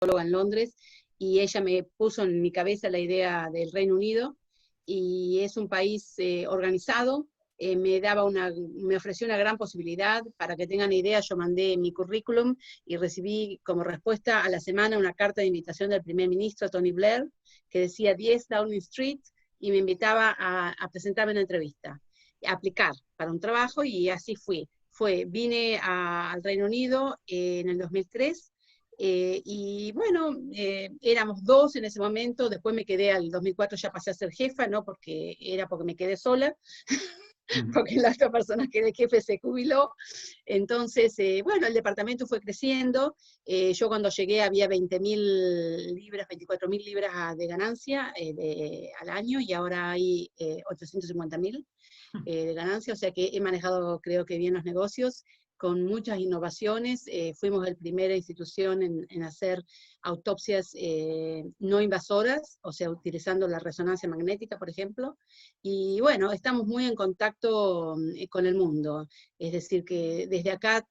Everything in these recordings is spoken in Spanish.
en Londres, y ella me puso en mi cabeza la idea del Reino Unido, y es un país organizado. Me ofreció una gran posibilidad. Para que tengan idea, yo mandé mi currículum y recibí como respuesta a la semana una carta de invitación del primer ministro, Tony Blair, que decía 10 Downing Street, y me invitaba a presentarme en una entrevista, a aplicar para un trabajo, y así fui. Vine al Reino Unido en el 2003, y bueno, éramos dos en ese momento. Después me quedé al 2004, ya pasé a ser jefa, no porque me quedé sola, porque la otra persona que era el jefe se jubiló. Entonces, bueno, el departamento fue creciendo. Yo cuando llegué había 20.000 libras, 24.000 libras de ganancia al año, y ahora hay 850.000 de ganancia, o sea que he manejado, creo que bien, los negocios, con muchas innovaciones. Fuimos la primera institución en hacer autopsias no invasoras, o sea, utilizando la resonancia magnética, por ejemplo, y bueno, estamos muy en contacto con el mundo. Es decir, que desde acá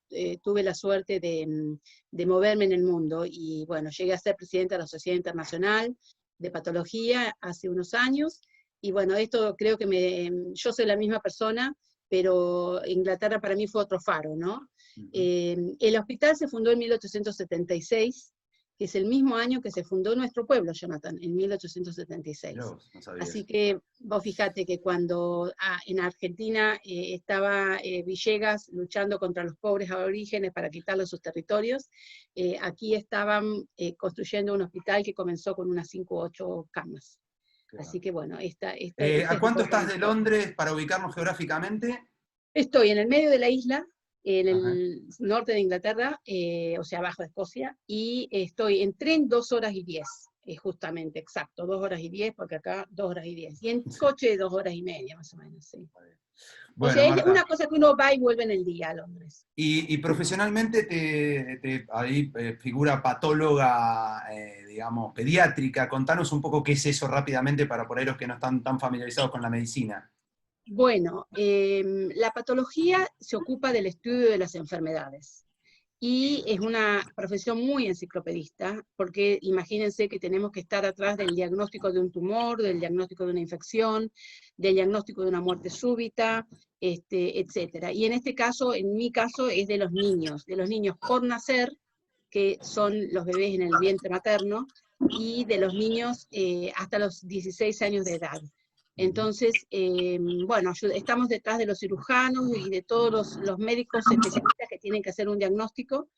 tuve la suerte de moverme en el mundo, y bueno, llegué a ser presidenta de la Sociedad Internacional de Patología hace unos años, y bueno, esto creo que yo soy la misma persona, pero Inglaterra para mí fue otro faro, ¿no? El hospital se fundó en 1876, que es el mismo año que se fundó nuestro pueblo, Jonathan, en 1876. No sabía Así eso. que vos fíjate que cuando en Argentina estaba Villegas luchando contra los pobres aborígenes para quitarles sus territorios, aquí estaban construyendo un hospital que comenzó con unas 5 o 8 camas. Claro. Así que bueno, esta ¿A es un cuánto poco estás mi de historia. Londres para ubicarnos geográficamente? Estoy en el medio de la isla, en Ajá. el norte de Inglaterra, o sea, abajo de Escocia, y estoy en tren 2 horas y 10, justamente, exacto, 2 horas y 10, porque acá 2 horas y 10, y en coche 2 horas y media, más o menos, sí. O Bueno, sea, es Marta, una cosa que uno va y vuelve en el día a Londres. y profesionalmente ahí figura patóloga, digamos, pediátrica. Contanos un poco qué es eso rápidamente para por ahí los que no están tan familiarizados con la medicina. Bueno, la patología se ocupa del estudio de las enfermedades, y es una profesión muy enciclopedista, porque imagínense que tenemos que estar atrás del diagnóstico de un tumor, del diagnóstico de una infección, del diagnóstico de una muerte súbita, etcétera. Y en este caso, en mi caso, es de los niños por nacer, que son los bebés en el vientre materno, y de los niños hasta los 16 años de edad. Entonces, bueno, estamos detrás de los cirujanos y de todos los médicos especialistas que tienen que hacer un diagnóstico.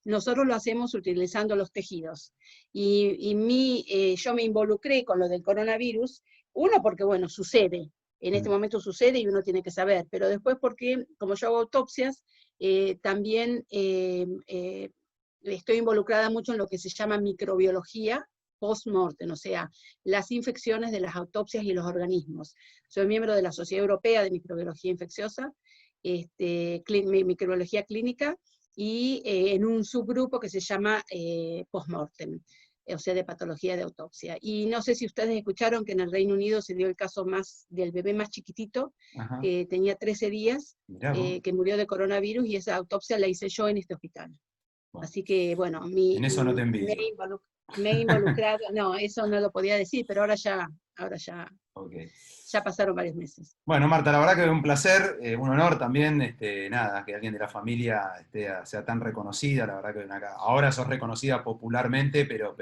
Nosotros lo hacemos utilizando los tejidos. Yo me involucré con lo del coronavirus, uno porque, bueno, sucede, en este momento sucede y uno tiene que saber, pero después porque, como yo hago autopsias, también estoy involucrada mucho en lo que se llama microbiología post-mortem, o sea, las infecciones de las autopsias y los organismos. Soy miembro de la Sociedad Europea de Microbiología Infecciosa, microbiología clínica, y en un subgrupo que se llama post-mortem, o sea, de patología de autopsia. Y no sé si ustedes escucharon que en el Reino Unido se dio el caso del bebé más chiquitito, Ajá. que tenía 13 días, que murió de coronavirus, y esa autopsia la hice yo en este hospital. Bueno, así que, bueno, en eso no te envidio. me he involucrado, no, eso no lo podía decir, pero ahora ya Okay. pasaron varios meses. Bueno, Marta, la verdad que es un placer, un honor también, nada, que alguien de la familia sea tan reconocida. La verdad que ahora sos reconocida popularmente, pero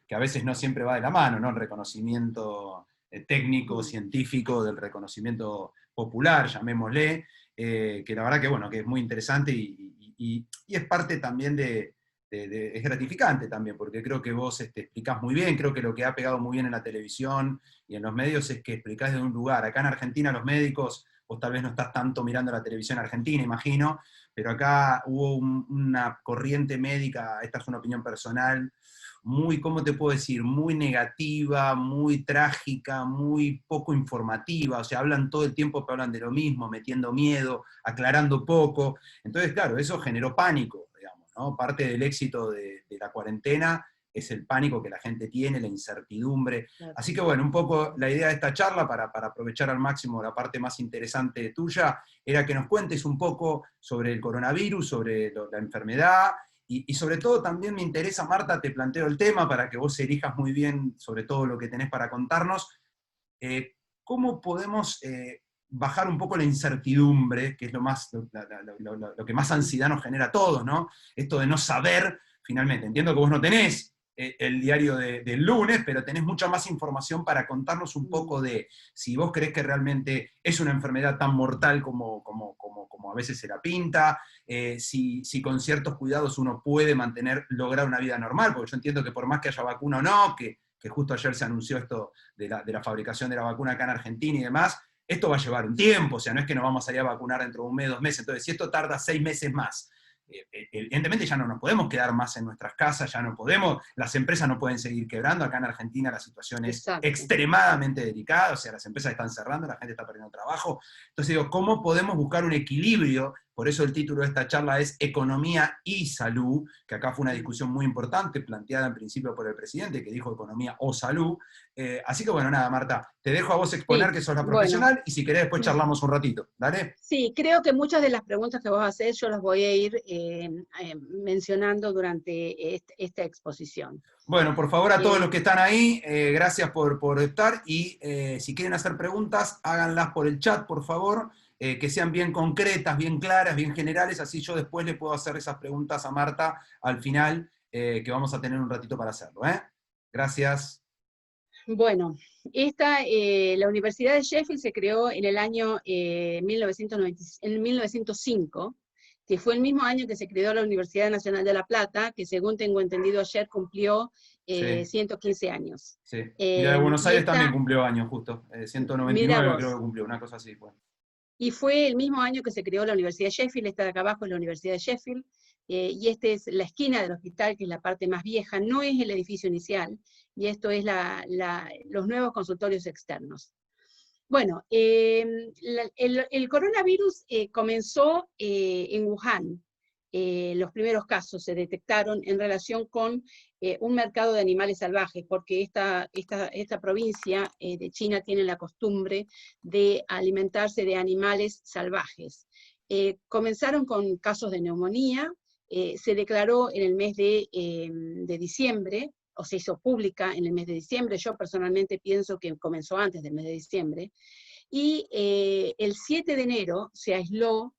que a veces no siempre va de la mano, ¿no? El reconocimiento técnico, científico, del reconocimiento popular, llamémosle, que la verdad que, bueno, que es muy interesante y es parte también es gratificante también, porque creo que vos explicás muy bien. Creo que lo que ha pegado muy bien en la televisión y en los medios es que explicás desde un lugar. Acá en Argentina los médicos, vos tal vez no estás tanto mirando la televisión argentina, imagino, pero acá hubo una corriente médica, esta es una opinión personal, muy, ¿cómo te puedo decir?, muy negativa, muy trágica, muy poco informativa. O sea, hablan todo el tiempo, pero hablan de lo mismo, metiendo miedo, aclarando poco. Entonces, claro, eso generó pánico, digamos, ¿no? Parte del éxito de la cuarentena es el pánico que la gente tiene, la incertidumbre. Claro. Así que bueno, un poco la idea de esta charla, para aprovechar al máximo la parte más interesante tuya, era que nos cuentes un poco sobre el coronavirus, sobre la enfermedad, Y sobre todo también me interesa, Marta, te planteo el tema para que vos elijas muy bien sobre todo lo que tenés para contarnos. ¿Cómo podemos bajar un poco la incertidumbre, que es lo que más ansiedad nos genera a todos, ¿no? Esto de no saber, finalmente, entiendo que vos no tenés el diario del lunes, pero tenés mucha más información para contarnos un poco de si vos creés que realmente es una enfermedad tan mortal como a veces se la pinta, si con ciertos cuidados uno puede lograr una vida normal, porque yo entiendo que por más que haya vacuna o no, que justo ayer se anunció esto de la fabricación de la vacuna acá en Argentina y demás, esto va a llevar un tiempo, o sea, no es que nos vamos a ir a vacunar dentro de un mes, 2 meses, entonces si esto tarda 6 meses más, evidentemente ya no nos podemos quedar más en nuestras casas, ya no podemos, las empresas no pueden seguir quebrando, acá en Argentina la situación es Exacto. extremadamente delicada, o sea, las empresas están cerrando, la gente está perdiendo trabajo, entonces digo, ¿cómo podemos buscar un equilibrio? Por eso el título de esta charla es Economía y Salud, que acá fue una discusión muy importante, planteada en principio por el presidente, que dijo economía o salud. Así que bueno, nada, Marta, te dejo a vos exponer Sí, que sos la bueno. profesional, y si querés después charlamos un ratito, ¿dale? Sí, creo que muchas de las preguntas que vos hacés yo las voy a ir mencionando durante esta exposición. Bueno, por favor a todos Eh, los que están ahí, gracias por estar, y si quieren hacer preguntas, háganlas por el chat, por favor, que sean bien concretas, bien claras, bien generales, así yo después le puedo hacer esas preguntas a Marta al final, que vamos a tener un ratito para hacerlo, ¿eh? Gracias. Bueno, la Universidad de Sheffield se creó en el año 1905, que fue el mismo año que se creó la Universidad Nacional de La Plata, que según tengo entendido ayer cumplió Sí, 115 años. sí. Y la de Buenos Y Aires también cumplió años, justo. mira 199 creo vos, que cumplió, una cosa así. Bueno. y fue el mismo año que se creó la Universidad de Sheffield, esta de acá abajo es la Universidad de Sheffield, y esta es la esquina del hospital, que es la parte más vieja, no es el edificio inicial, y esto es los nuevos consultorios externos. Bueno, el coronavirus comenzó en Wuhan. Los primeros casos se detectaron en relación con un mercado de animales salvajes, porque esta provincia de China tiene la costumbre de alimentarse de animales salvajes. Comenzaron con casos de neumonía, se declaró en el mes de diciembre, o se hizo pública en el mes de diciembre, yo personalmente pienso que comenzó antes del mes de diciembre, y el 7 de enero se aisló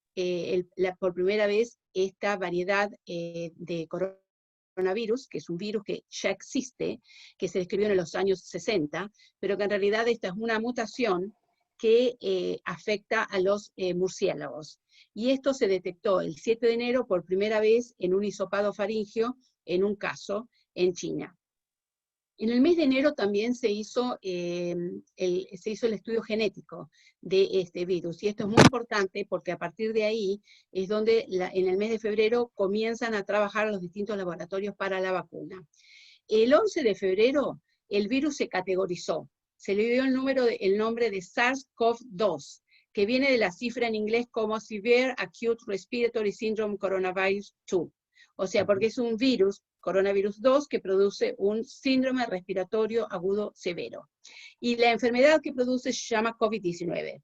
por primera vez esta variedad de coronavirus, que es un virus que ya existe, que se describió en los años 60, pero que en realidad esta es una mutación que afecta a los murciélagos. Y esto se detectó el 7 de enero por primera vez en un hisopado faríngeo, en un caso en China. En el mes de enero también se hizo el estudio genético de este virus, y esto es muy importante porque a partir de ahí es donde en el mes de febrero comienzan a trabajar los distintos laboratorios para la vacuna. El 11 de febrero el virus se categorizó, se le dio el nombre de SARS-CoV-2, que viene de la cifra en inglés como Severe Acute Respiratory Syndrome Coronavirus 2, o sea, porque es un virus, coronavirus 2, que produce un síndrome respiratorio agudo severo. Y la enfermedad que produce se llama COVID-19.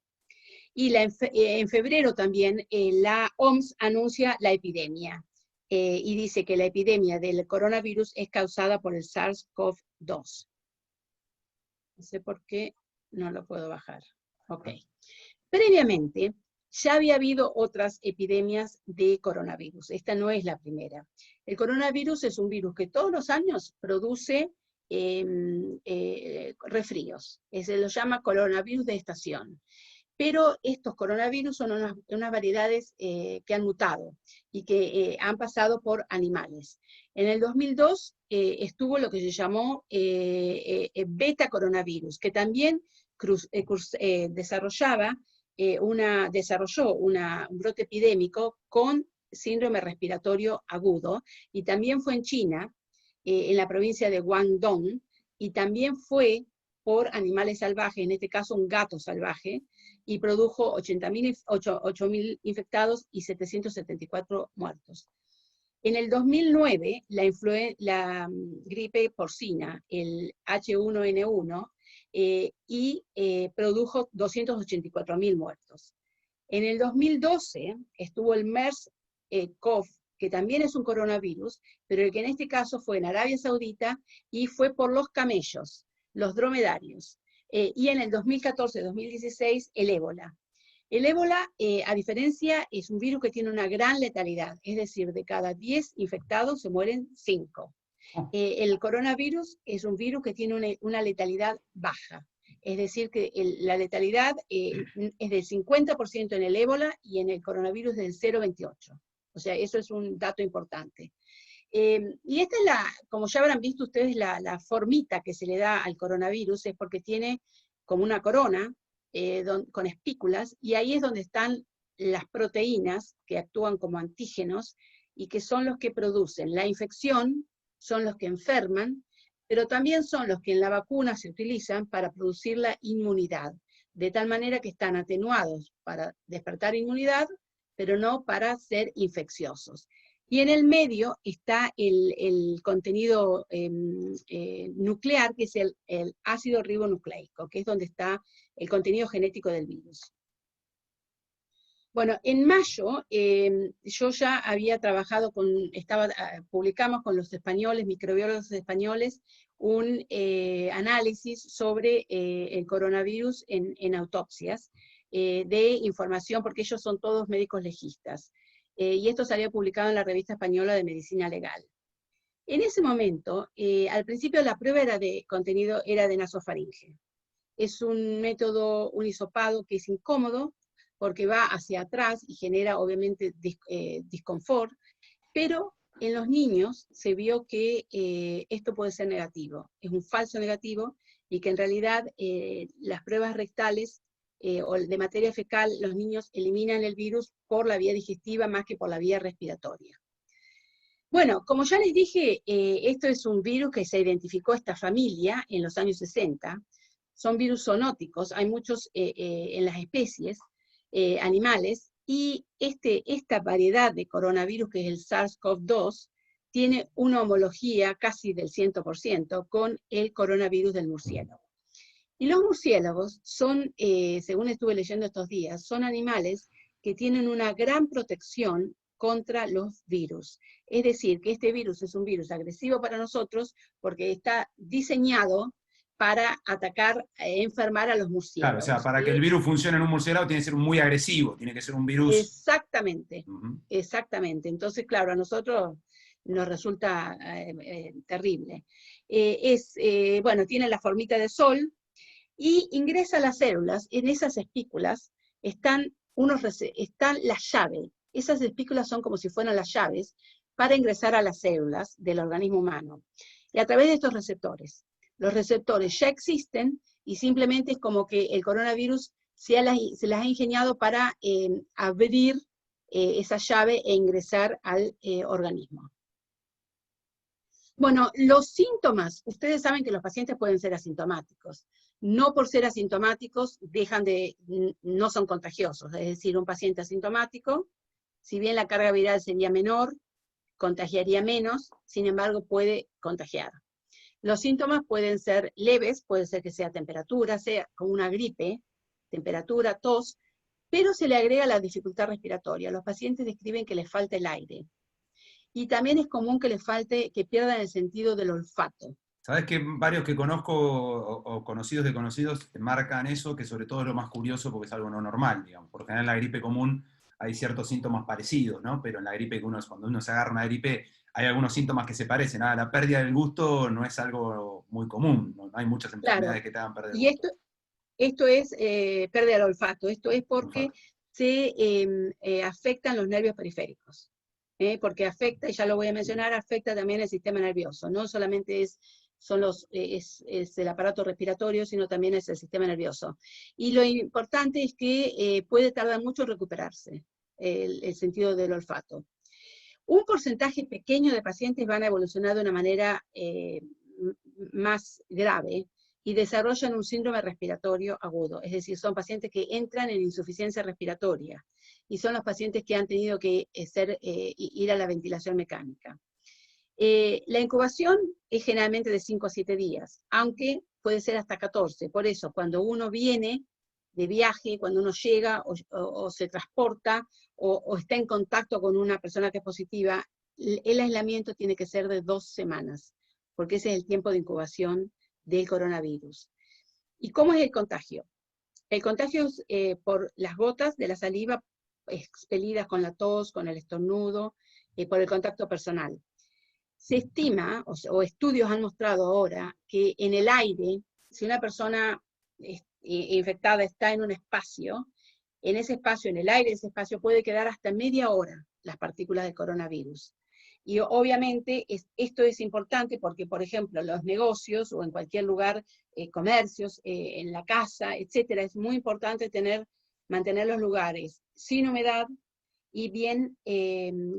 Y en febrero también la OMS anuncia la epidemia, y dice que la epidemia del coronavirus es causada por el SARS-CoV-2. No sé por qué no lo puedo bajar. Ok. Previamente, ya había habido otras epidemias de coronavirus. Esta no es la primera. El coronavirus es un virus que todos los años produce resfríos. Se lo llama coronavirus de estación. Pero estos coronavirus son unas variedades que han mutado y que han pasado por animales. En el 2002 estuvo lo que se llamó beta coronavirus, que también desarrolló un brote epidémico con síndrome respiratorio agudo, y también fue en China, en la provincia de Guangdong, y también fue por animales salvajes, en este caso un gato salvaje, y produjo 8.000 infectados y 774 muertos. En el 2009, la gripe porcina, el H1N1, produjo 284.000 muertos. En el 2012 estuvo el MERS-CoV que también es un coronavirus, pero que en este caso fue en Arabia Saudita y fue por los camellos, los dromedarios. Y en el 2014-2016 el ébola. El ébola, a diferencia, es un virus que tiene una gran letalidad, es decir, de cada 10 infectados se mueren 5. El coronavirus es un virus que tiene una letalidad baja, es decir, que la letalidad es del 50% en el ébola y en el coronavirus del 0,28. O sea, eso es un dato importante. Y esta es como ya habrán visto ustedes, la formita que se le da al coronavirus, es porque tiene como una corona con espículas, y ahí es donde están las proteínas que actúan como antígenos y que son los que producen la infección, son los que enferman, pero también son los que en la vacuna se utilizan para producir la inmunidad, de tal manera que están atenuados para despertar inmunidad, pero no para ser infecciosos. Y en el medio está el contenido nuclear, que es el ácido ribonucleico, que es donde está el contenido genético del virus. Bueno, en mayo yo ya había trabajado publicamos con los españoles, microbiólogos españoles, un análisis sobre el coronavirus en autopsias, de información, porque ellos son todos médicos legistas. Y esto salió publicado en la Revista Española de Medicina Legal. En ese momento, al principio la prueba era de contenido, era de nasofaringe. Es un método, un hisopado que es incómodo, porque va hacia atrás y genera obviamente disconfort, pero en los niños se vio que esto puede ser negativo, es un falso negativo, y que en realidad las pruebas rectales o de materia fecal, los niños eliminan el virus por la vía digestiva más que por la vía respiratoria. Bueno, como ya les dije, esto es un virus que se identificó esta familia en los años 60, son virus zoonóticos, hay muchos en las especies animales, y esta variedad de coronavirus, que es el SARS-CoV-2, tiene una homología casi del 100% con el coronavirus del murciélago. Y los murciélagos son, según estuve leyendo estos días, son animales que tienen una gran protección contra los virus. Es decir, que este virus es un virus agresivo para nosotros porque está diseñado para atacar, enfermar a los murciélagos. Claro, o sea, para que el virus funcione en un murciélago tiene que ser muy agresivo, tiene que ser un virus... Exactamente, exactamente. Entonces, claro, a nosotros nos resulta terrible. Bueno, tiene la formita de sol, y ingresa a las células. En esas espículas están las llaves. Esas espículas son como si fueran las llaves para ingresar a las células del organismo humano. Y a través de estos receptores. Los receptores ya existen y simplemente es como que el coronavirus se las ha ingeniado para abrir esa llave e ingresar al organismo. Bueno, los síntomas, ustedes saben que los pacientes pueden ser asintomáticos. No por ser asintomáticos no son contagiosos. Es decir, un paciente asintomático, si bien la carga viral sería menor, contagiaría menos, sin embargo puede contagiar. Los síntomas pueden ser leves, puede ser que sea temperatura, sea como una gripe, temperatura, tos, pero se le agrega la dificultad respiratoria. Los pacientes describen que les falta el aire. Y también es común que que pierdan el sentido del olfato. Sabes que varios que conozco o conocidos de conocidos marcan eso, que sobre todo es lo más curioso porque es algo no normal, digamos. Por lo general en la gripe común hay ciertos síntomas parecidos, ¿no? Pero en la gripe cuando uno se agarra una gripe hay algunos síntomas que se parecen. La pérdida del gusto no es algo muy común, no hay muchas enfermedades que te hagan perder el gusto. Y esto es pérdida del olfato, esto es porque se afectan los nervios periféricos. Porque afecta, y ya lo voy a mencionar, afecta también el sistema nervioso. No solamente es el aparato respiratorio, sino también es el sistema nervioso. Y lo importante es que puede tardar mucho en recuperarse el sentido del olfato. Un porcentaje pequeño de pacientes van a evolucionar de una manera más grave y desarrollan un síndrome respiratorio agudo, es decir, son pacientes que entran en insuficiencia respiratoria, y son los pacientes que han tenido que ir a la ventilación mecánica. La incubación es generalmente de 5 a 7 días, aunque puede ser hasta 14, por eso cuando uno viene de viaje, cuando uno llega o se transporta o está en contacto con una persona que es positiva, el aislamiento tiene que ser de 2 semanas, porque ese es el tiempo de incubación del coronavirus. ¿Y cómo es el contagio? El contagio es por las gotas de la saliva expelidas con la tos, con el estornudo, por el contacto personal. Se estima, o estudios han mostrado ahora, que en el aire, si una persona infectada está en un espacio, en ese espacio, en el aire de ese espacio, puede quedar hasta media hora las partículas del coronavirus. Y obviamente esto es importante porque, por ejemplo, los negocios o en cualquier lugar, comercios, en la casa, etcétera, es muy importante mantener los lugares sin humedad y bien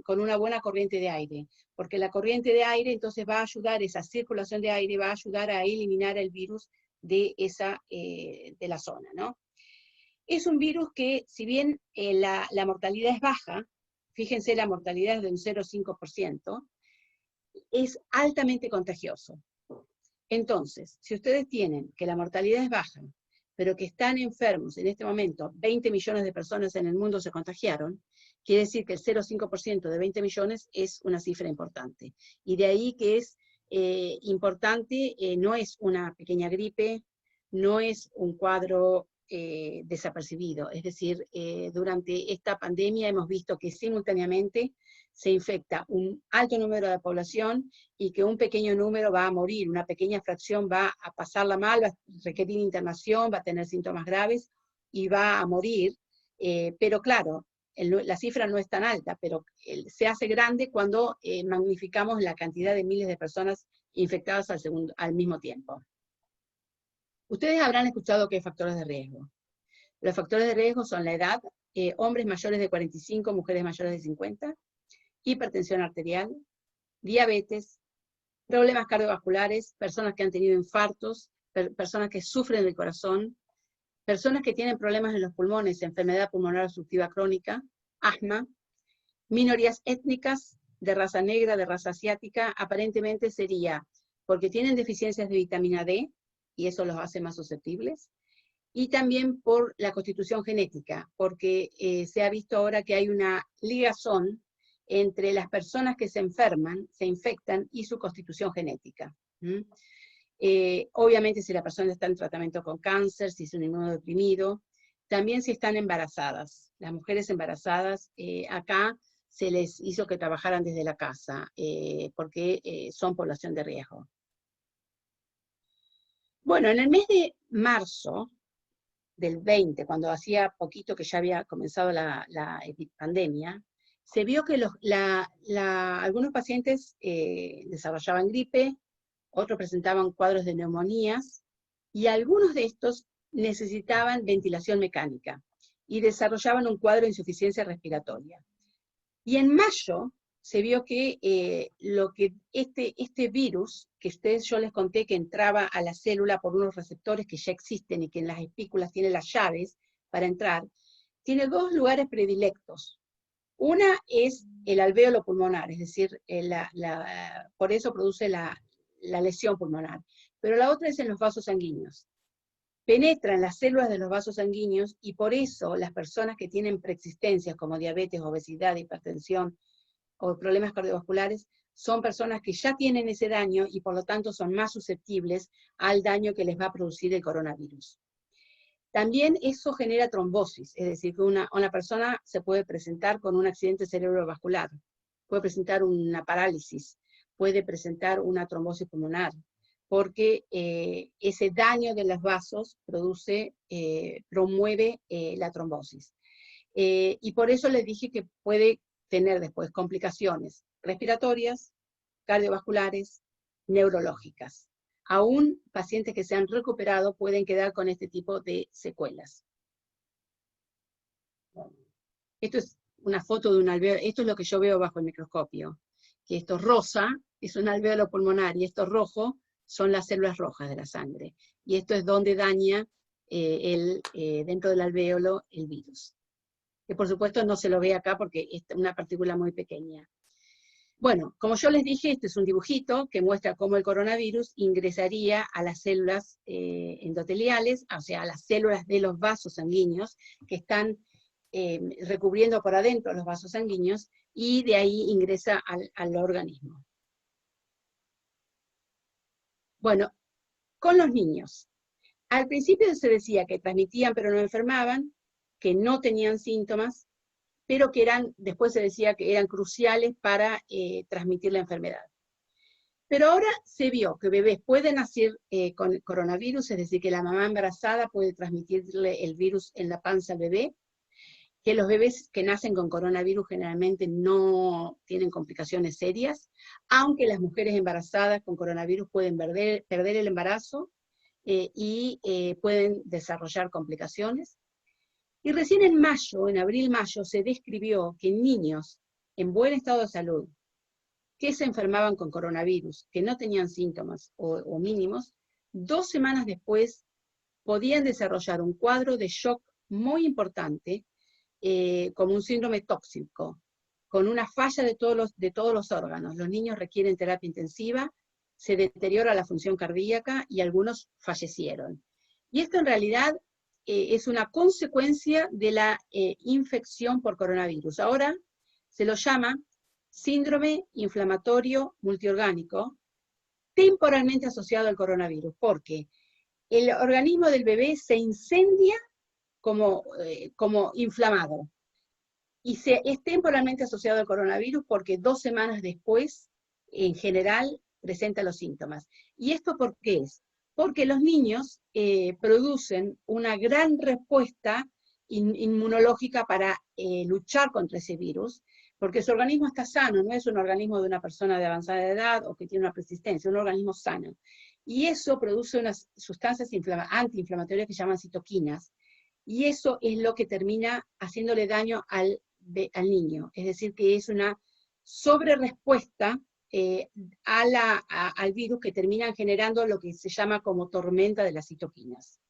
con una buena corriente de aire, porque la corriente de aire entonces va a ayudar, esa circulación de aire va a ayudar a eliminar el virus de la zona, ¿no? Es un virus que, si bien la mortalidad es baja, fíjense, la mortalidad es de un 0,5%, es altamente contagioso. Entonces, si ustedes tienen que la mortalidad es baja, pero que están enfermos en este momento, 20 millones de personas en el mundo se contagiaron, quiere decir que el 0,5% de 20 millones es una cifra importante. Y de ahí que es importante, no es una pequeña gripe, no es un cuadro desapercibido. Es decir, durante esta pandemia hemos visto que simultáneamente se infecta un alto número de la población y que un pequeño número va a morir, una pequeña fracción va a pasarla mal, va a requerir internación, va a tener síntomas graves y va a morir. Pero claro, la cifra no es tan alta, pero se hace grande cuando magnificamos la cantidad de miles de personas infectadas al mismo tiempo. Ustedes habrán escuchado que hay factores de riesgo. Los factores de riesgo son la edad, hombres mayores de 45, mujeres mayores de 50, hipertensión arterial, diabetes, problemas cardiovasculares, personas que han tenido infartos, personas que sufren del corazón, personas que tienen problemas en los pulmones, enfermedad pulmonar obstructiva crónica, asma, minorías étnicas de raza negra, de raza asiática, aparentemente sería porque tienen deficiencias de vitamina D, y eso los hace más susceptibles, y también por la constitución genética, porque se ha visto ahora que hay una ligazón entre las personas que se enferman, se infectan, y su constitución genética. Obviamente si la persona está en tratamiento con cáncer, si es un inmunodeprimido, también si están embarazadas. Las mujeres embarazadas, acá se les hizo que trabajaran desde la casa, porque son población de riesgo. Bueno, en el mes de marzo del 20, cuando hacía poquito que ya había comenzado la pandemia, se vio que algunos pacientes desarrollaban gripe, otros presentaban cuadros de neumonías, y algunos de estos necesitaban ventilación mecánica, y desarrollaban un cuadro de insuficiencia respiratoria. Y en mayo se vio que este virus, que yo les conté que entraba a la célula por unos receptores que ya existen y que en las espículas tiene las llaves para entrar, tiene 2 lugares predilectos. Una es el alvéolo pulmonar, es decir, por eso produce la lesión pulmonar, pero la otra es en los vasos sanguíneos. Penetra en las células de los vasos sanguíneos y por eso las personas que tienen preexistencias como diabetes, obesidad, hipertensión o problemas cardiovasculares son personas que ya tienen ese daño y por lo tanto son más susceptibles al daño que les va a producir el coronavirus. También eso genera trombosis, es decir, que una persona se puede presentar con un accidente cerebrovascular, puede presentar una parálisis, puede presentar una trombosis pulmonar, porque ese daño de los vasos promueve la trombosis. Y por eso les dije que puede tener después complicaciones respiratorias, cardiovasculares, neurológicas. Aún pacientes que se han recuperado pueden quedar con este tipo de secuelas. Esto es una foto de un alvéolo, esto es lo que yo veo bajo el microscopio, que esto rosa es un alvéolo pulmonar y esto rojo son las células rojas de la sangre. Y esto es donde daña dentro del alvéolo el virus. Que por supuesto no se lo ve acá porque es una partícula muy pequeña. Bueno, como yo les dije, este es un dibujito que muestra cómo el coronavirus ingresaría a las células endoteliales, o sea, a las células de los vasos sanguíneos, que están recubriendo por adentro los vasos sanguíneos, y de ahí ingresa al organismo. Bueno, con los niños. Al principio se decía que transmitían pero no enfermaban, que no tenían síntomas, pero que después se decía que eran cruciales para transmitir la enfermedad. Pero ahora se vio que bebés pueden nacer con coronavirus, es decir, que la mamá embarazada puede transmitirle el virus en la panza al bebé, que los bebés que nacen con coronavirus generalmente no tienen complicaciones serias, aunque las mujeres embarazadas con coronavirus pueden perder el embarazo y pueden desarrollar complicaciones. Y recién en mayo, en abril-mayo, se describió que niños en buen estado de salud, que se enfermaban con coronavirus, que no tenían síntomas o mínimos, 2 semanas después podían desarrollar un cuadro de shock muy importante, como un síndrome tóxico, con una falla de todos los órganos. Los niños requieren terapia intensiva, se deteriora la función cardíaca y algunos fallecieron. Y esto en realidad es una consecuencia de la infección por coronavirus. Ahora se lo llama síndrome inflamatorio multiorgánico, temporalmente asociado al coronavirus, porque el organismo del bebé se incendia como inflamado, y es temporalmente asociado al coronavirus porque 2 semanas después, en general, presenta los síntomas. ¿Y esto por qué es? Porque los niños producen una gran respuesta inmunológica para luchar contra ese virus, porque su organismo está sano, no es un organismo de una persona de avanzada edad o que tiene una persistencia, es un organismo sano. Y eso produce unas sustancias antiinflamatorias que se llaman citoquinas, y eso es lo que termina haciéndole daño al niño. Es decir, que es una sobrerespuesta al virus que terminan generando lo que se llama como tormenta de las citoquinas.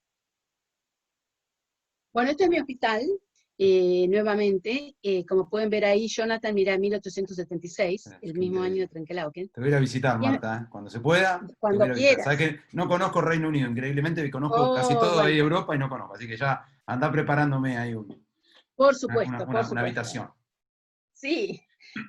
Bueno, este es mi hospital, nuevamente. Como pueden ver ahí, Jonathan mira 1876, el mismo año de Trenkelauken. Te voy a ir a visitar, Marta, cuando se pueda. Te voy a Cuando ir a visitar. quieras. Sabes que no conozco Reino Unido, increíblemente conozco casi Oh, todo ahí bueno, Europa y no conozco, así que ya anda preparándome ahí por supuesto, por una supuesto. habitación. Sí,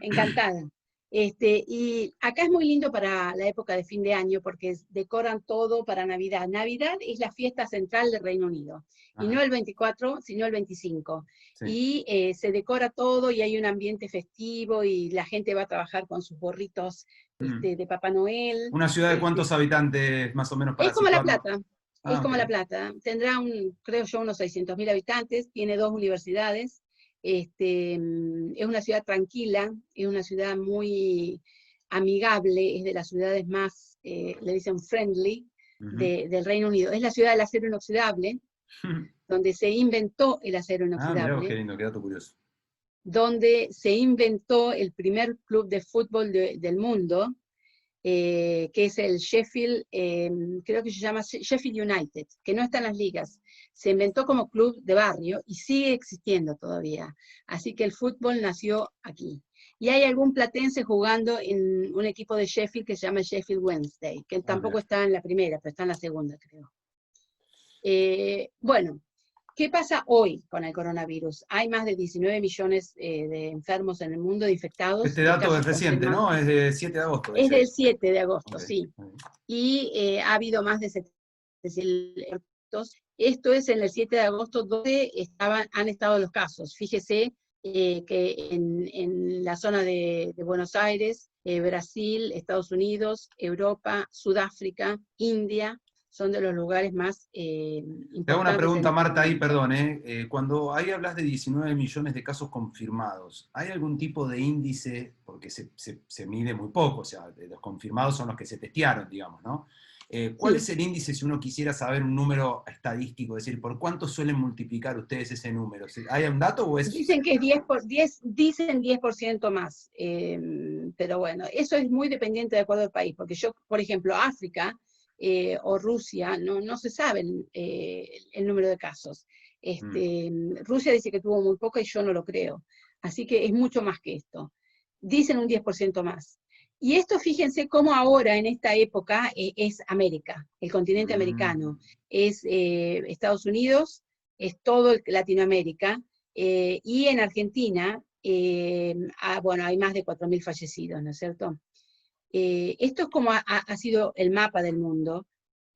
encantada. Y acá es muy lindo para la época de fin de año porque decoran todo para Navidad. Navidad es la fiesta central del Reino Unido, y no el 24, sino el 25. Sí. Y se decora todo y hay un ambiente festivo y la gente va a trabajar con sus gorritos de Papá Noel. ¿Una ciudad de cuántos habitantes más o menos para Es como La situarnos? Plata, es como La Plata. Tendrá, creo yo, unos 600.000 habitantes, tiene 2 universidades. Es una ciudad tranquila, es una ciudad muy amigable, es de las ciudades más, le dicen friendly, del Reino Unido. Es la ciudad del acero inoxidable, donde se inventó el acero Mirá, qué inoxidable, lindo, qué dato curioso. donde se inventó el primer club de fútbol del mundo, que es el Sheffield, creo que se llama Sheffield United, que no está en las ligas. Se inventó como club de barrio y sigue existiendo todavía. Así que el fútbol nació aquí. Y hay algún platense jugando en un equipo de Sheffield que se llama Sheffield Wednesday, que tampoco está en la primera, pero está en la segunda, creo. Bueno, ¿qué pasa hoy con el coronavirus? Hay más de 19 millones de enfermos en el mundo, de infectados. Este dato es casos reciente, ¿no? Es de 7 de agosto. Es Dice. del 7 de agosto, Okay. sí. Y ha habido más de 700 muertos. Esto es en el 7 de agosto donde han estado los casos. Fíjese que en la zona de Buenos Aires, Brasil, Estados Unidos, Europa, Sudáfrica, India, son de los lugares más importantes. Te hago una pregunta, Marta, ahí, momento. perdón. Cuando ahí hablas de 19 millones de casos confirmados, ¿hay algún tipo de índice? Porque se mide muy poco, o sea, los confirmados son los que se testearon, digamos, ¿no? ¿Cuál es el índice si uno quisiera saber un número estadístico? Es decir, ¿por cuánto suelen multiplicar ustedes ese número? ¿Hay un dato o es...? Dicen que es 10% más, pero bueno, eso es muy dependiente de acuerdo al país, porque yo, por ejemplo, África o Rusia, no se sabe el número de casos. Rusia dice que tuvo muy poco y yo no lo creo, así que es mucho más que esto. dicen un 10% más. Y esto, fíjense cómo ahora, en esta época, es América, el continente americano, es Estados Unidos, es todo Latinoamérica, y en Argentina, bueno, hay más de 4.000 fallecidos, ¿no es cierto? Esto es como ha sido el mapa del mundo.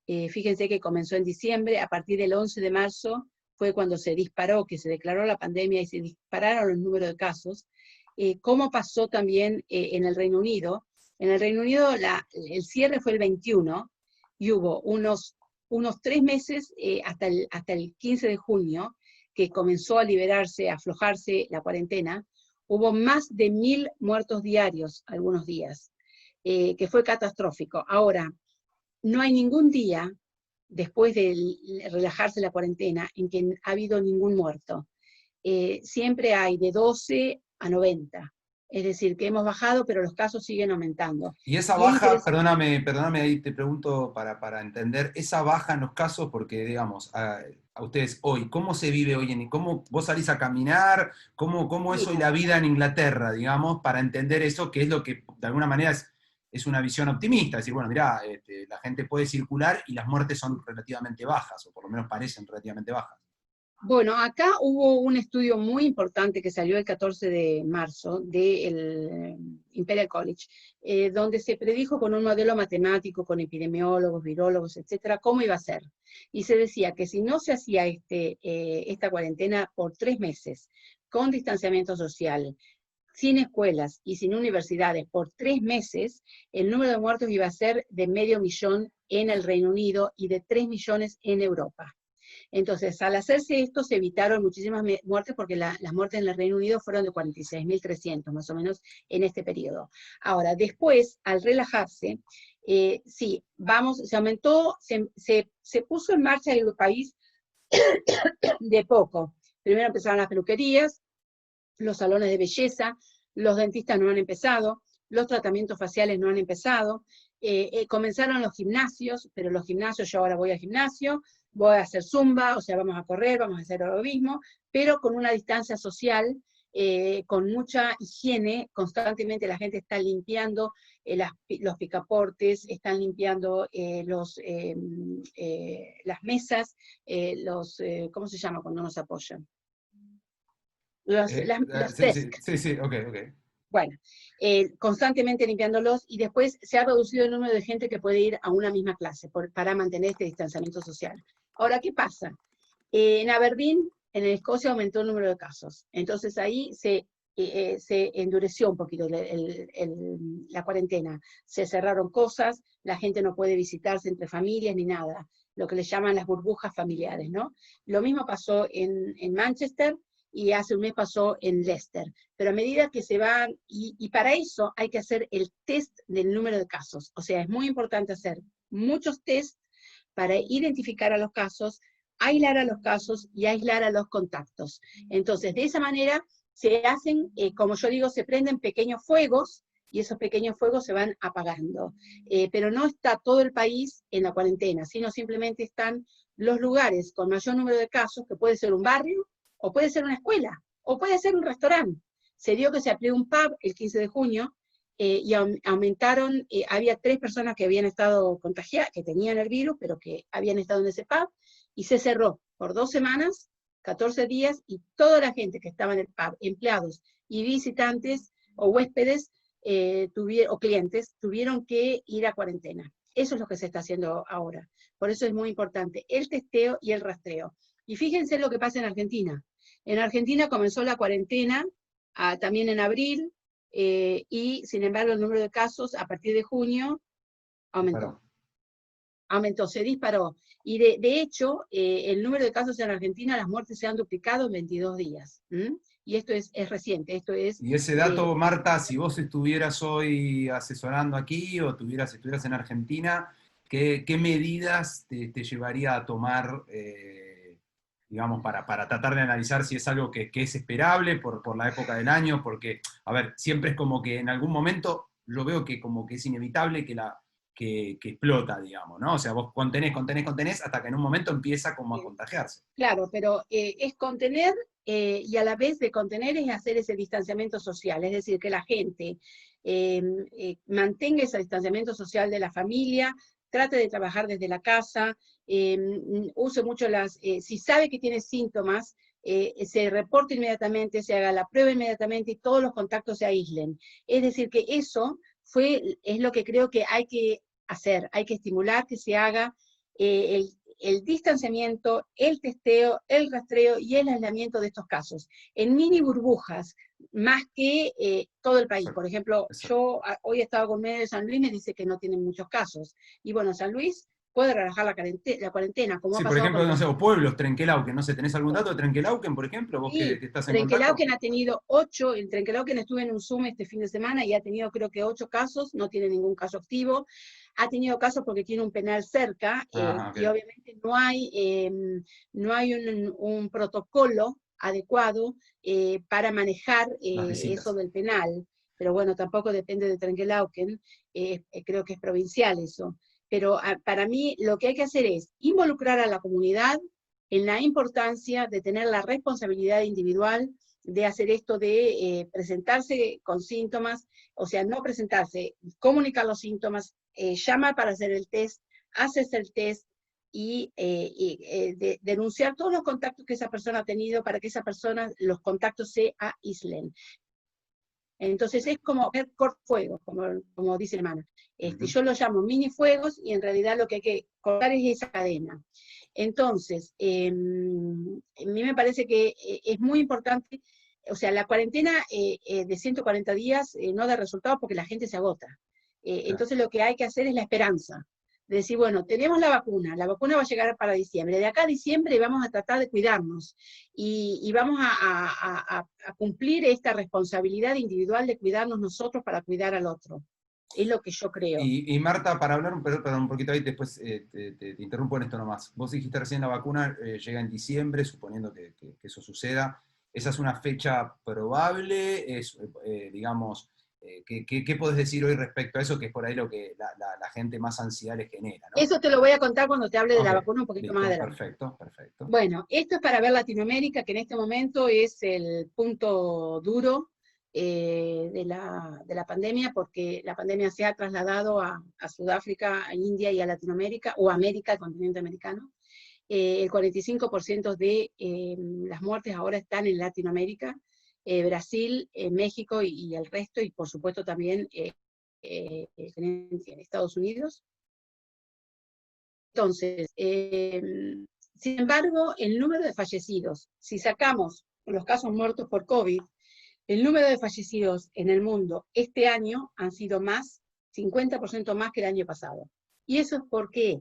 Fíjense que comenzó en diciembre, a partir del 11 de marzo fue cuando se disparó, que se declaró la pandemia y se dispararon los números de casos. Cómo pasó también en el Reino Unido. En el Reino Unido el cierre fue el 21 y hubo unos 3 meses hasta el 15 de junio, que comenzó a liberarse, a aflojarse la cuarentena. Hubo más de 1.000 muertos diarios algunos días, que fue catastrófico. Ahora, no hay ningún día, después de relajarse la cuarentena, en que ha habido ningún muerto. Siempre hay de 12 a 90. Es decir, que hemos bajado, pero los casos siguen aumentando. Y esa Y es baja, interesante. perdóname, ahí te pregunto para entender, esa baja en los casos, porque digamos, a ustedes hoy, ¿cómo se vive hoy cómo vos salís a caminar? ¿Cómo es hoy Mira, la vida en Inglaterra, digamos, para entender eso, que es lo que de alguna manera es una visión optimista? Es decir, bueno, mirá, la gente puede circular y las muertes son relativamente bajas, o por lo menos parecen relativamente bajas. bueno, acá hubo un estudio muy importante que salió el 14 de marzo del Imperial College, donde se predijo con un modelo matemático, con epidemiólogos, virólogos, etcétera, cómo iba a ser. Y se decía que si no se hacía esta cuarentena por 3 meses, con distanciamiento social, sin escuelas y sin universidades por 3 meses, el número de muertos iba a ser de 500.000 en el Reino Unido y de 3 millones en Europa. Entonces, al hacerse esto, se evitaron muchísimas muertes, porque las muertes en el Reino Unido fueron de 46.300, más o menos, en este periodo. Ahora, después, al relajarse, sí, se aumentó, se puso en marcha el país de poco. Primero empezaron las peluquerías, los salones de belleza, los dentistas no han empezado, los tratamientos faciales no han empezado, comenzaron los gimnasios, pero los gimnasios, yo ahora voy al gimnasio, voy a hacer zumba, o sea, vamos a correr, vamos a hacer aerobismo, pero con una distancia social, con mucha higiene. Constantemente la gente está limpiando los picaportes, están limpiando las mesas, ¿cómo se llama cuando nos apoyan? Los Sí, sí, desks. sí, sí, ok, ok. Bueno, constantemente limpiándolos, y después se ha reducido el número de gente que puede ir a una misma clase para mantener este distanciamiento social. Ahora, ¿qué pasa? En Aberdeen, en Escocia, aumentó el número de casos. Entonces ahí se endureció un poquito la cuarentena. Se cerraron cosas, la gente no puede visitarse entre familias ni nada, lo que le llaman las burbujas familiares, ¿no? Lo mismo pasó en Manchester, y hace un mes pasó en Leicester. Pero a medida que se van, y para eso hay que hacer el test del número de casos. O sea, es muy importante hacer muchos tests para identificar a los casos, aislar a los casos y aislar a los contactos. Entonces, de esa manera se hacen, como yo digo, se prenden pequeños fuegos, y esos pequeños fuegos se van apagando. Pero no está todo el país en la cuarentena, sino simplemente están los lugares con mayor número de casos, que puede ser un barrio, o puede ser una escuela, o puede ser un restaurante. Se dio que se abrió un pub el 15 de junio, y aumentaron, había 3 personas que habían estado contagiadas, que tenían el virus, pero que habían estado en ese pub, y se cerró por 2 semanas, 14 días, y toda la gente que estaba en el pub, empleados y visitantes o huéspedes, o clientes, tuvieron que ir a cuarentena. Eso es lo que se está haciendo ahora. Por eso es muy importante el testeo y el rastreo. Y fíjense lo que pasa en Argentina. En Argentina comenzó la cuarentena también en abril, y sin embargo el número de casos a partir de junio aumentó. Aumentó, se disparó. Y de hecho, el número de casos en Argentina, las muertes se han duplicado en 22 días. Y esto es reciente, esto es Y ese dato, Marta, si vos estuvieras hoy asesorando aquí o estuvieras en Argentina, ¿qué medidas te llevaría a tomar, digamos, para tratar de analizar si es algo que es esperable por la época del año? Porque, a ver, siempre es como que en algún momento yo veo que como que es inevitable que explota, digamos, ¿no? O sea, vos contenés hasta que en un momento empieza como a contagiarse. Claro, pero es contener y a la vez de contener es hacer ese distanciamiento social, es decir, que la gente mantenga ese distanciamiento social de la familia, trate de trabajar desde la casa, use mucho si sabe que tiene síntomas, se reporte inmediatamente, se haga la prueba inmediatamente y todos los contactos se aíslen. Es decir, que eso es lo que creo que hay que hacer, hay que estimular que se haga el distanciamiento, el testeo, el rastreo y el aislamiento de estos casos, en mini burbujas, más que todo el país. Exacto, Por ejemplo, exacto. yo hoy he estado con medio de San Luis, me dice que no tienen muchos casos, y bueno, San Luis puede relajar la cuarentena, como ha Sí, por pasado con ejemplo, no otros. sé, o pueblos, Trenquelauquen, no sé, ¿tenés algún dato de Trenquelauquen, por ejemplo, vos Sí, que estás en contacto? Trenquelauquen ha tenido 8, en Trenquelauquen estuve en un Zoom este fin de semana y ha tenido creo que 8 casos, no tiene ningún caso activo, ha tenido casos porque tiene un penal cerca, Ajá, y ok. obviamente no hay un protocolo adecuado para manejar Las eso visitas. del penal, pero bueno, tampoco depende de Trenquelauquen, creo que es provincial eso. Pero para mí lo que hay que hacer es involucrar a la comunidad en la importancia de tener la responsabilidad individual de hacer esto de presentarse con síntomas, o sea, no presentarse, comunicar los síntomas, llamar para hacer el test, hacerse el test y denunciar todos los contactos que esa persona ha tenido para que esa persona, los contactos se aíslen. Entonces es como ver cortafuegos, como dice la hermana. Ujú. Yo lo llamo mini fuegos y en realidad lo que hay que cortar es esa cadena. Entonces, a mí me parece que es muy importante, o sea, la cuarentena de 140 días no da resultados porque la gente se agota. Claro. Entonces lo que hay que hacer es la esperanza. De decir, bueno, tenemos la vacuna va a llegar para diciembre, de acá a diciembre vamos a tratar de cuidarnos y vamos a cumplir esta responsabilidad individual de cuidarnos nosotros para cuidar al otro. Es lo que yo creo. Y Marta, para hablar perdón, un poquito ahí, después te interrumpo en esto nomás. Vos dijiste recién la vacuna llega en diciembre, suponiendo que eso suceda. ¿Esa es una fecha probable? Digamos, ¿qué podés decir hoy respecto a eso, que es por ahí lo que la gente más ansiedad le genera, ¿no? Eso te lo voy a contar cuando te hable de Ok, la vacuna un poquito más listo, adelante. perfecto, perfecto. Bueno, esto es para ver Latinoamérica, que en este momento es el punto duro de la pandemia, porque la pandemia se ha trasladado a Sudáfrica, a India y a Latinoamérica, o a América, el continente americano. El 45% de las muertes ahora están en Latinoamérica, Brasil, México y el resto, y por supuesto también en Estados Unidos. Entonces, sin embargo, el número de fallecidos, si sacamos los casos muertos por COVID, el número de fallecidos en el mundo este año han sido 50% más que el año pasado. ¿Y eso es por qué?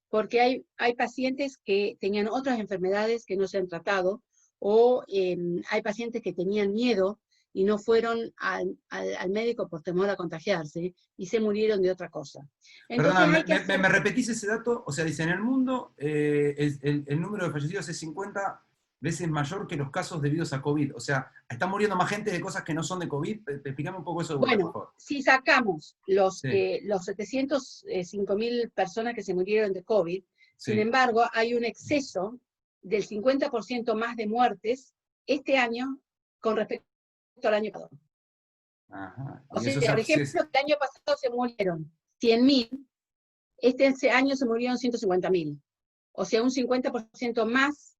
Porque hay pacientes que tenían otras enfermedades que no se han tratado, o hay pacientes que tenían miedo y no fueron al médico por temor a contagiarse y se murieron de otra cosa. Perdona, Entonces hay que hacer. me repetís ese dato? O sea, dice, en el mundo el número de fallecidos es 50 veces mayor que los casos debidos a COVID. O sea, está muriendo más gente de cosas que no son de COVID. Explícame un poco eso de vuelta, por Bueno, favor. si sacamos Sí, los 705.000 personas que se murieron de COVID, sin sí. embargo, hay un exceso del 50% más de muertes este año con respecto al año pasado. Ajá. O Y sea, eso por sí ejemplo, el año pasado se murieron 100.000, este año se murieron 150.000. O sea, un 50% más,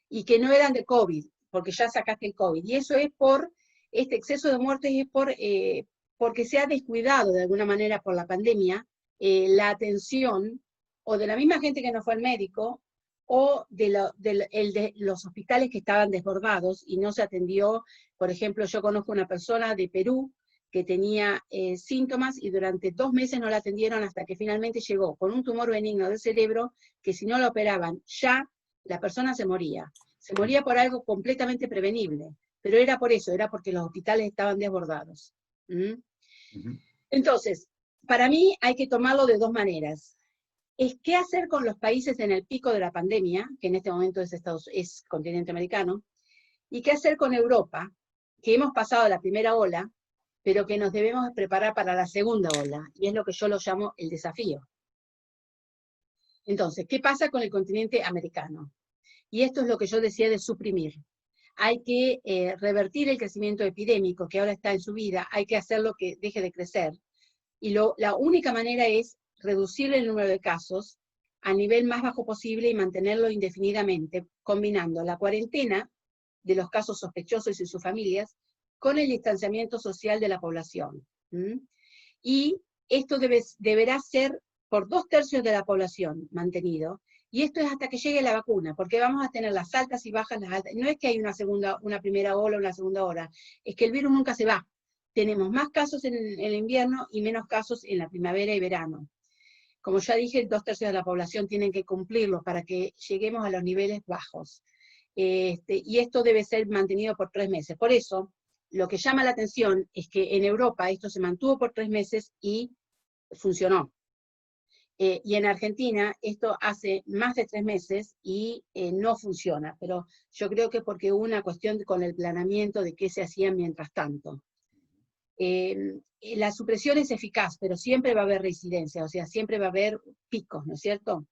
y que no eran de COVID, porque ya sacaste el COVID. Y eso es este exceso de muertes es porque se ha descuidado de alguna manera por la pandemia la atención, o de la misma gente que no fue al médico, o de los hospitales que estaban desbordados y no se atendió. Por ejemplo, yo conozco una persona de Perú que tenía síntomas y durante 2 meses no la atendieron hasta que finalmente llegó con un tumor benigno del cerebro que si no lo operaban ya, la persona se moría. Se moría por algo completamente prevenible, pero era por eso, era porque los hospitales estaban desbordados. ¿Mm? Ujú. Entonces, para mí hay que tomarlo de 2 maneras. Es qué hacer con los países en el pico de la pandemia, que en este momento es continente americano, y qué hacer con Europa, que hemos pasado la primera ola, pero que nos debemos preparar para la segunda ola, y es lo que yo lo llamo el desafío. Entonces, ¿qué pasa con el continente americano? Y esto es lo que yo decía de suprimir. hay que revertir el crecimiento epidémico que ahora está en subida, hay que hacerlo que deje de crecer. Y la única manera es reducir el número de casos al nivel más bajo posible y mantenerlo indefinidamente, combinando la cuarentena de los casos sospechosos y sus familias con el distanciamiento social de la población. Y esto deberá ser por 2/3 de la población mantenido, y esto es hasta que llegue la vacuna, porque vamos a tener las altas y bajas, las altas. No es que hay una primera ola o una segunda ola, es que el virus nunca se va. Tenemos más casos en el invierno y menos casos en la primavera y verano. Como ya dije, 2/3 de la población tienen que cumplirlo para que lleguemos a los niveles bajos. Y esto debe ser mantenido por 3 meses. Por eso, lo que llama la atención es que en Europa esto se mantuvo por 3 meses y funcionó. Y en Argentina esto hace más de 3 meses y no funciona, pero yo creo que porque hubo una cuestión con el planeamiento de qué se hacía mientras tanto. La supresión es eficaz, pero siempre va a haber reincidencia, o sea, siempre va a haber picos, ¿no es cierto?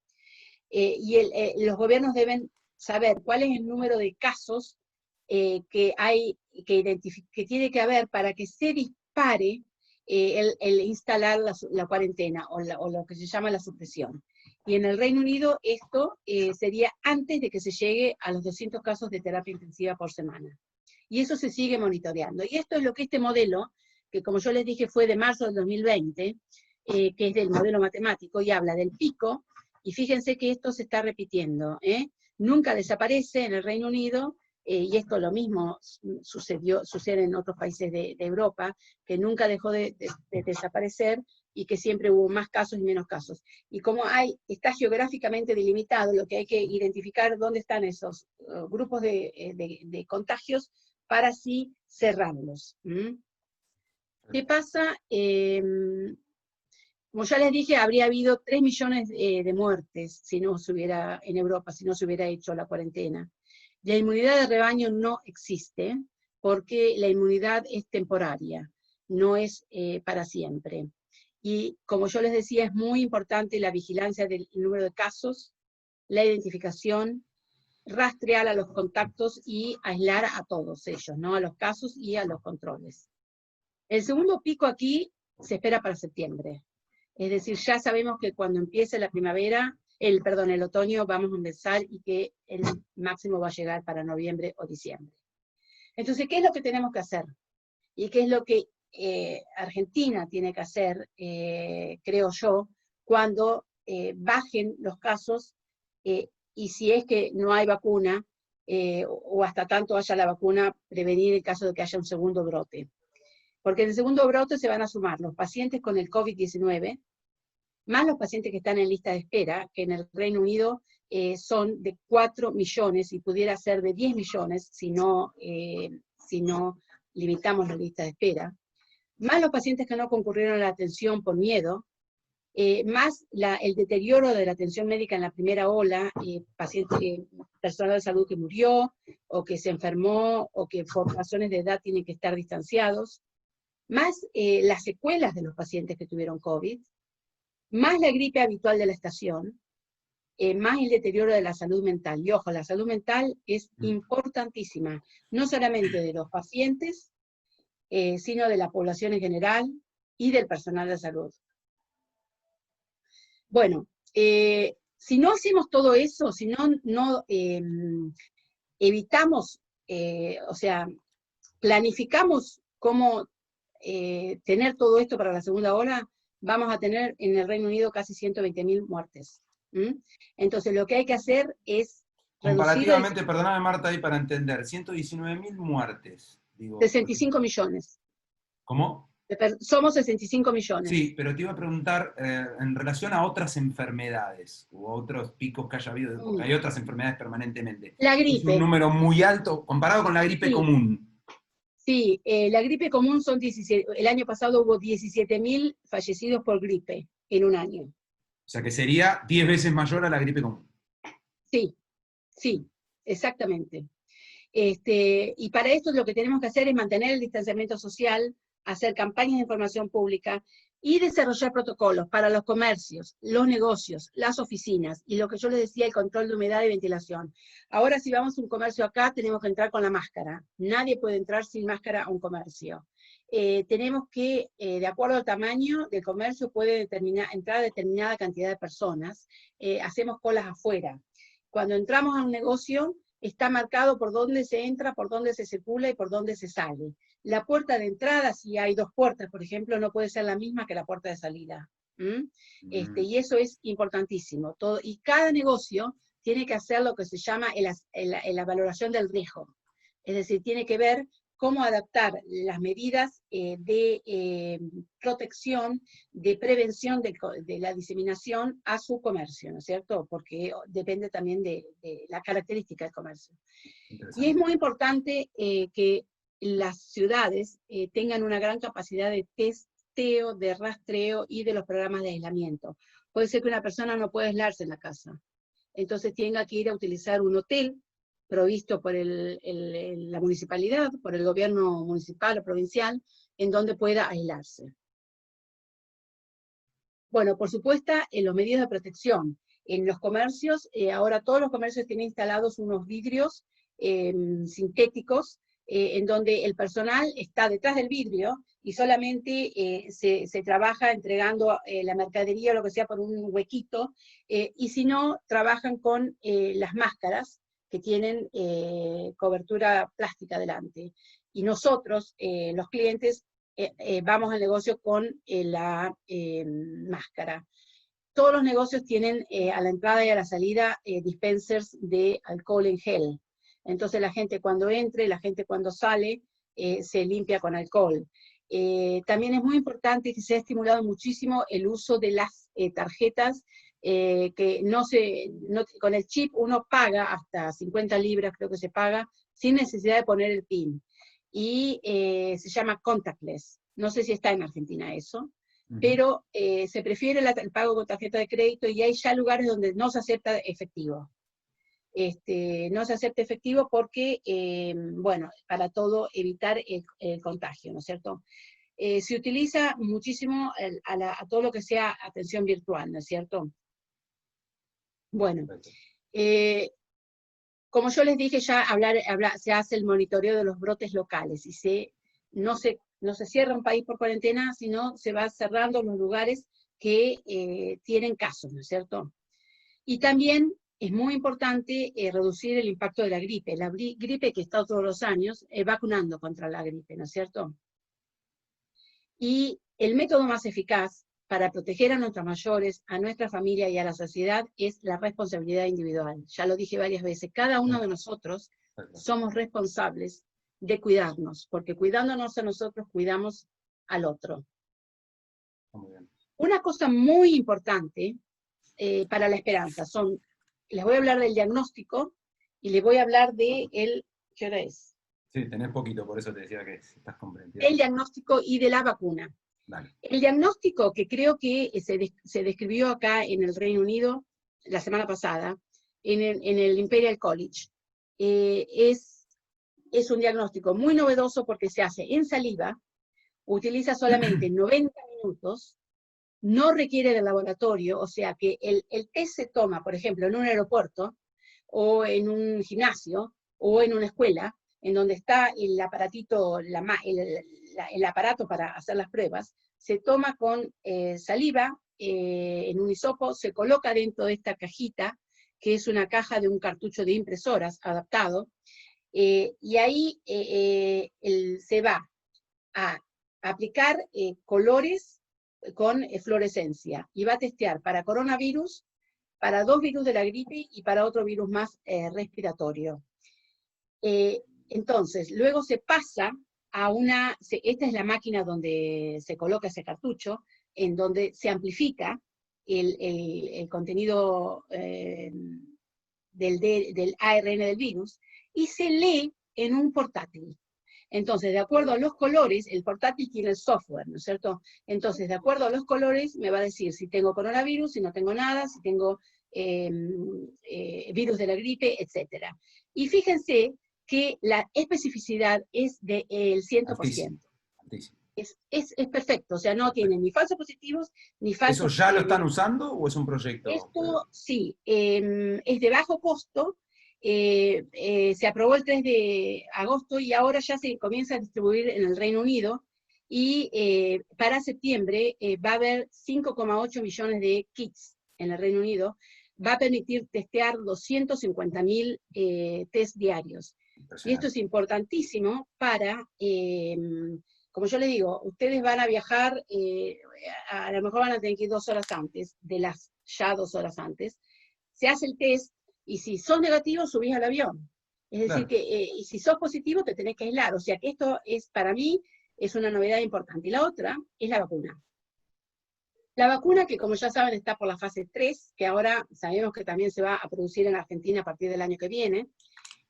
Los gobiernos deben saber cuál es el número de casos que tiene que haber para que se dispare el instalar la cuarentena o lo que se llama la supresión. Y en el Reino Unido esto sería antes de que se llegue a los 200 casos de terapia intensiva por semana. Y eso se sigue monitoreando. Y esto es lo que este modelo, que como yo les dije fue de marzo del 2020, que es del modelo matemático, y habla del pico, y fíjense que esto se está repitiendo, nunca desaparece en el Reino Unido, y esto lo mismo sucede en otros países de Europa, que nunca dejó de desaparecer, y que siempre hubo más casos y menos casos. Y como está geográficamente delimitado, lo que hay que identificar dónde están esos grupos de contagios para así cerrarlos. ¿Qué pasa? Como ya les dije, habría habido 3 millones de muertes si no se hubiera, en Europa, si no se hubiera hecho la cuarentena. La inmunidad de rebaño no existe, porque la inmunidad es temporaria, no es para siempre. Y como yo les decía, es muy importante la vigilancia del número de casos, la identificación, rastrear a los contactos y aislar a todos ellos, ¿no? A los casos y a los controles. El segundo pico aquí se espera para septiembre. Es decir, ya sabemos que cuando empiece la primavera, el otoño vamos a empezar y que el máximo va a llegar para noviembre o diciembre. Entonces, ¿qué es lo que tenemos que hacer? Y qué es lo que Argentina tiene que hacer, creo yo, cuando bajen los casos, y si es que no hay vacuna, o hasta tanto haya la vacuna, prevenir el caso de que haya un segundo brote. Porque en el segundo brote se van a sumar los pacientes con el COVID-19, más los pacientes que están en lista de espera, que en el Reino Unido son de 4 millones, y pudiera ser de 10 millones si no limitamos la lista de espera, más los pacientes que no concurrieron a la atención por miedo, más el deterioro de la atención médica en la primera ola, personal de salud que murió, o que se enfermó, o que por razones de edad tienen que estar distanciados, más las secuelas de los pacientes que tuvieron COVID, más la gripe habitual de la estación, más el deterioro de la salud mental. Y ojo, la salud mental es importantísima, no solamente de los pacientes, sino de la población en general y del personal de salud. Bueno, si no hacemos todo eso, si no evitamos, o sea, planificamos cómo tener todo esto para la segunda ola, vamos a tener en el Reino Unido casi 120.000 muertes. Entonces lo que hay que hacer es comparativamente, perdóname Marta, ahí para entender, 119.000 muertes. Digo, 65 millones. ¿Cómo? Somos 65 millones. Sí, pero te iba a preguntar en relación a otras enfermedades, u otros picos que haya habido, porque hay otras enfermedades permanentemente. La gripe. Es un número muy alto comparado con la gripe común. Sí, la gripe común son 17, el año pasado hubo 17.000 fallecidos por gripe en un año. O sea que sería 10 veces mayor a la gripe común. Sí, sí, exactamente. Y para esto lo que tenemos que hacer es mantener el distanciamiento social, hacer campañas de información pública, y desarrollar protocolos para los comercios, los negocios, las oficinas, y lo que yo les decía, el control de humedad y ventilación. Ahora, si vamos a un comercio acá, tenemos que entrar con la máscara. Nadie puede entrar sin máscara a un comercio. Tenemos que, de acuerdo al tamaño del comercio, puede entrar determinada cantidad de personas. Hacemos colas afuera. Cuando entramos a un negocio, está marcado por dónde se entra, por dónde se circula y por dónde se sale. La puerta de entrada, si hay 2 puertas, por ejemplo, no puede ser la misma que la puerta de salida. Y eso es importantísimo. Y cada negocio tiene que hacer lo que se llama la valoración del riesgo. Es decir, tiene que ver cómo adaptar las medidas de protección, de prevención de la diseminación a su comercio, ¿no es cierto? Porque depende también de la característica del comercio. Y es muy importante que las ciudades tengan una gran capacidad de testeo, de rastreo y de los programas de aislamiento. Puede ser que una persona no pueda aislarse en la casa, entonces tenga que ir a utilizar un hotel provisto por la municipalidad, por el gobierno municipal o provincial, en donde pueda aislarse. Bueno, por supuesto, en los medios de protección. En los comercios, ahora todos los comercios tienen instalados unos vidrios sintéticos, en donde el personal está detrás del vidrio y solamente se trabaja entregando la mercadería o lo que sea por un huequito, y si no, trabajan con las máscaras que tienen cobertura plástica delante. Y nosotros, los clientes, vamos al negocio con la máscara. Todos los negocios tienen a la entrada y a la salida dispensers de alcohol en gel. Entonces la gente cuando entre, la gente cuando sale, se limpia con alcohol. También es muy importante que se ha estimulado muchísimo el uso de las tarjetas, que con el chip uno paga hasta 50 libras, creo que se paga, sin necesidad de poner el PIN. Y se llama contactless. No sé si está en Argentina eso, pero se prefiere el pago con tarjeta de crédito, y hay ya lugares donde no se acepta efectivo. No se acepta efectivo porque, bueno, para todo evitar el contagio, ¿no es cierto? Se utiliza muchísimo a todo lo que sea atención virtual, ¿no es cierto? Bueno, como yo les dije, ya se hace el monitoreo de los brotes locales, y no se cierra un país por cuarentena, sino se va cerrando los lugares que tienen casos, ¿no es cierto? Y también es muy importante reducir el impacto de la gripe. La gripe que está todos los años vacunando contra la gripe, ¿no es cierto? Y el método más eficaz para proteger a nuestros mayores, a nuestra familia y a la sociedad es la responsabilidad individual. Ya lo dije varias veces, cada uno de nosotros somos responsables de cuidarnos, porque cuidándonos a nosotros, cuidamos al otro. Muy bien. Una cosa muy importante para la esperanza les voy a hablar del diagnóstico y les voy a hablar de ¿qué hora es? Sí, tenés poquito, por eso te decía que estás comprendiendo. El diagnóstico y de la vacuna. Dale. El diagnóstico, que creo que se describió acá en el Reino Unido la semana pasada, en el Imperial College, es un diagnóstico muy novedoso porque se hace en saliva, utiliza solamente 90 minutos, no requiere de laboratorio, o sea que el test se toma, por ejemplo, en un aeropuerto, o en un gimnasio, o en una escuela, en donde está el aparatito, el aparato para hacer las pruebas, se toma con saliva, en un hisopo, se coloca dentro de esta cajita, que es una caja de un cartucho de impresoras adaptado, y ahí se va a aplicar colores con fluorescencia, y va a testear para coronavirus, para 2 virus de la gripe y para otro virus más respiratorio. Entonces, luego se pasa a esta es la máquina donde se coloca ese cartucho, en donde se amplifica el contenido del ARN del virus, y se lee en un portátil. Entonces, de acuerdo a los colores, el portátil tiene el software, ¿no es cierto? Entonces, de acuerdo a los colores, me va a decir si tengo coronavirus, si no tengo nada, si tengo virus de la gripe, etc. Y fíjense que la especificidad es del 100%. Altísimo. Es perfecto, o sea, no tiene ni falsos positivos, ni ¿Eso falsos... ya lo están usando o es un proyecto? Esto sí, es de bajo costo, se aprobó el 3 de agosto y ahora ya se comienza a distribuir en el Reino Unido, y para septiembre va a haber 5,8 millones de kits en el Reino Unido. Va a permitir testear 250.000 test diarios. Y esto es importantísimo para, como yo les digo, ustedes van a viajar, a lo mejor van a tener que ir 2 horas antes, ya 2 horas antes, se hace el test, y si sos negativo, subís al avión. Es decir, Claro. que y si sos positivo, te tenés que aislar. O sea que esto es, para mí, es una novedad importante. Y la otra es la vacuna. La vacuna, que como ya saben está por la fase 3, que ahora sabemos que también se va a producir en Argentina a partir del año que viene.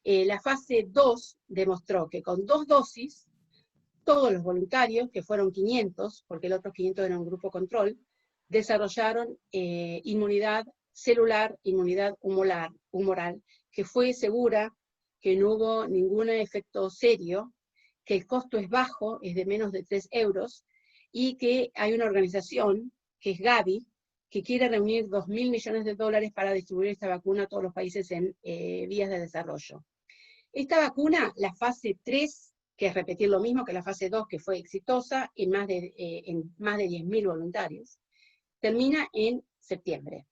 La fase 2 demostró que con 2 dosis, todos los voluntarios, que fueron 500, porque el otro 500 era un grupo control, desarrollaron inmunidad celular, inmunidad humoral, que fue segura, que no hubo ningún efecto serio, que el costo es bajo, es de menos de 3 euros, y que hay una organización, que es Gavi, que quiere reunir $2.000 millones para distribuir esta vacuna a todos los países en vías de desarrollo. Esta vacuna, la fase 3, que es repetir lo mismo que la fase 2, que fue exitosa en más de 10.000 voluntarios, termina en septiembre.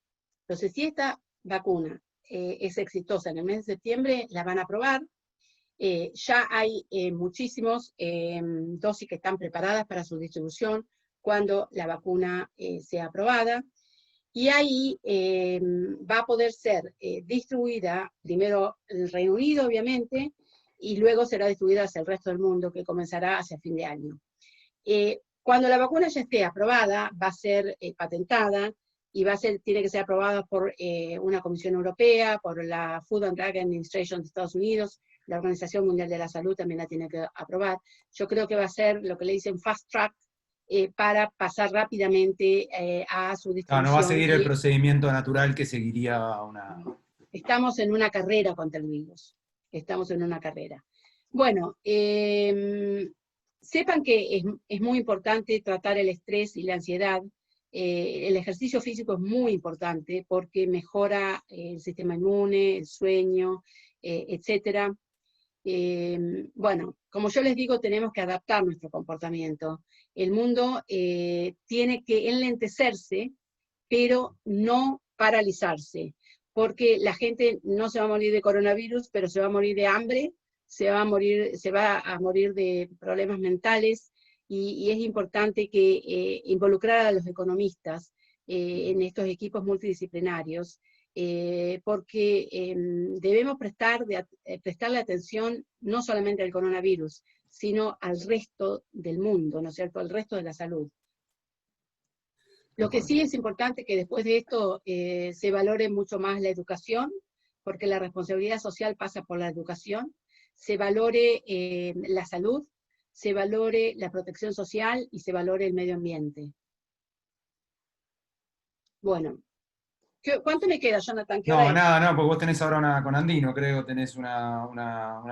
Entonces, si esta vacuna es exitosa en el mes de septiembre, la van a aprobar. Ya hay muchísimos dosis que están preparadas para su distribución cuando la vacuna sea aprobada. Y ahí va a poder ser distribuida primero en el Reino Unido, obviamente, y luego será distribuida hacia el resto del mundo, que comenzará hacia fin de año. Cuando la vacuna ya esté aprobada, va a ser patentada, y tiene que ser aprobada por una Comisión Europea, por la Food and Drug Administration de Estados Unidos, la Organización Mundial de la Salud también la tiene que aprobar. Yo creo que va a ser lo que le dicen fast track, para pasar rápidamente a su distribución. No va a seguir el procedimiento natural que seguiría una... Estamos en una carrera contra el virus. Estamos en una carrera. Bueno, sepan que es muy importante tratar el estrés y la ansiedad. El ejercicio físico es muy importante porque mejora el sistema inmune, el sueño, etc. Bueno, como yo les digo, tenemos que adaptar nuestro comportamiento. El mundo tiene que enlentecerse, pero no paralizarse, porque la gente no se va a morir de coronavirus, pero se va a morir de hambre, se va a morir de problemas mentales, y es importante que involucrar a los economistas en estos equipos multidisciplinarios, porque debemos prestarle atención no solamente al coronavirus, sino al resto del mundo, ¿no es cierto?, al resto de la salud. Lo que sí es importante que después de esto se valore mucho más la educación, porque la responsabilidad social pasa por la educación, se valore la salud, se valore la protección social y se valore el medio ambiente. Bueno, ¿cuánto me queda, Jonathan? No, nada, porque vos tenés ahora con Andino, creo, tenés una